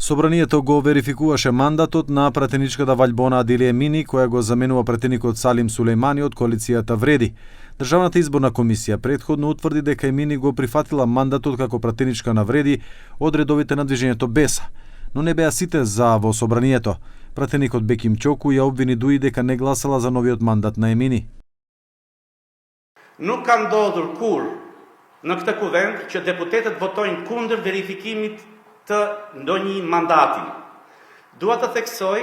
Собранието го верификуваше мандатот на пратеничката Ваљбона Адиле Емини, која го заменува пратеникот Салим Сулејмани од коалицијата Вреди. Државната изборна комисија претходно утврди дека Емини го прифатила мандатот како пратеничка на Вреди од редовите на движењето Беса, но не беа сите за во собранието. Пратеникот Беким Ќоку ја обвини Дуи дека не гласала за новиот мандат на Емини. Nuk ka ndodhur kur në këtë kuvend që deputetët votojnë kundër verifikimit të ndonjë mandati. Dua të theksoj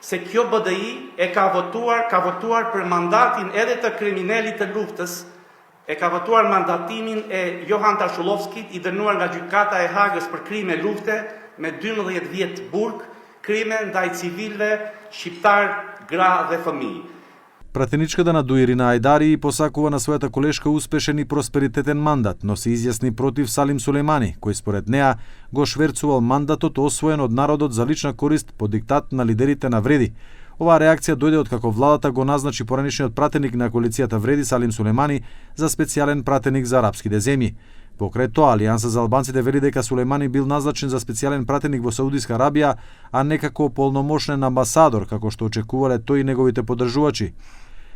se kjo BDI ka votuar për mandatin edhe të kriminalit të luftës, ka votuar mandatimin e Johan Tashulovskit i dënuar nga gjykata e Hagës për krime lufte me 12 vjet burg, krime ndaj civilëve, shqiptar, gra dhe fëmijë. Пратеничката на Дуи Ирина Ајдари посакува на својата колешка успешен и просперитетен мандат, но се изјасни против Салим Сулејмани, кој според неа го шверцувал мандатот освоен од народот за лична корист по диктат на лидерите на Вреди. Оваа реакција дојде од како владата го назначи поранешниот пратеник на коалицијата Вреди Салим Сулејмани за специјален пратеник за арапските земји. Покрај тоа, Алијанса за албанците вели дека Сулејмани бил назначен за специјален пратеник во Саудиска Арабија, а не како полномошен амбасадор, како што очекувале тој и неговите поддржувачи.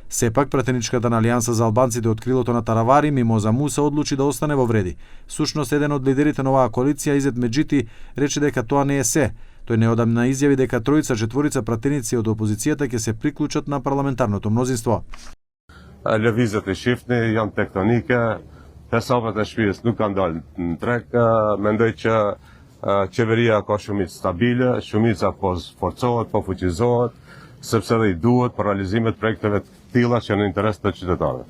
Сепак, пратеничката на Алијанса за албанците од крилото на Таравари, Мимоза Муса, одлучи да остане во Вреди. Сушност, еден од лидерите на оваа коалиција, Изет Меджити, рече дека тоа не е се. Тој неодамна изјави дека тројца-четворица пратеници од опозицијата ќе се приклучат на парламентарното мнозинство. Lëvizjet e shifni janë tektonike, hesabet e shtëpisë nuk kanë dalë në treg, mendoj që qeveria ka shumicë stabile, shumica po forcohet, po fuqizohet, sepse dhe I duhet për realizimet projekteve të tilla që në interes të qytetarëve.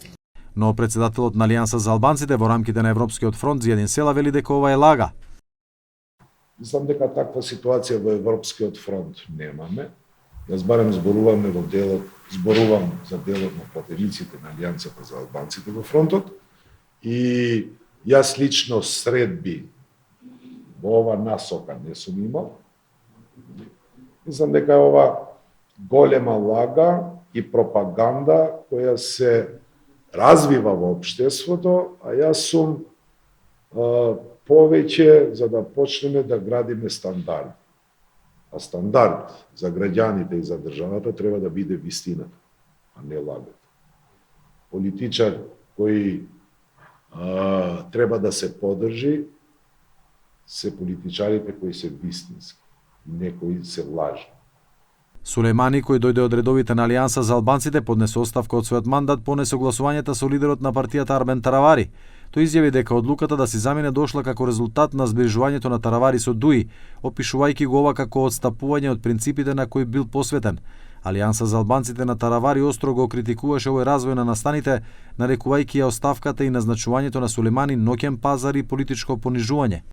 Но председателот на Алијанса за албанците во рамките на Европскиот фронт Зијадин Села вели дека ова е лага. Мислам дека таква ситуација во Европскиот фронт немаме. Јас барем зборувам за делот на пратениците на Алијансата за албанците во фронтот и јас лично средби во ова насока не сум имал. Мислам дека ова голема лага и пропаганда која се развива во општеството, а јас сум повеќе за да почнеме да градиме стандард. А стандард за граѓаните и за државата треба да биде вистината, а не лагата. Политичар кој треба да се поддржи се политичарите кои се вистински, не кои се лажни. Сулејмани, кој дојде од редовите на Алијанса за албанците, поднесе оставка од својот мандат по несогласувањата со лидерот на партијата Арбен Таравари. Тој изјави дека одлуката да си замине дошла како резултат на зближувањето на Таравари со Дуи, опишувајќи го ова како одстапување од принципите на кои бил посветен. Алијанса за албанците на Таравари остро го критикуваше овој развој на настаните, нарекувајќи ја оставката и назначувањето на Сулејмани ноќен пазар и политичко понижување.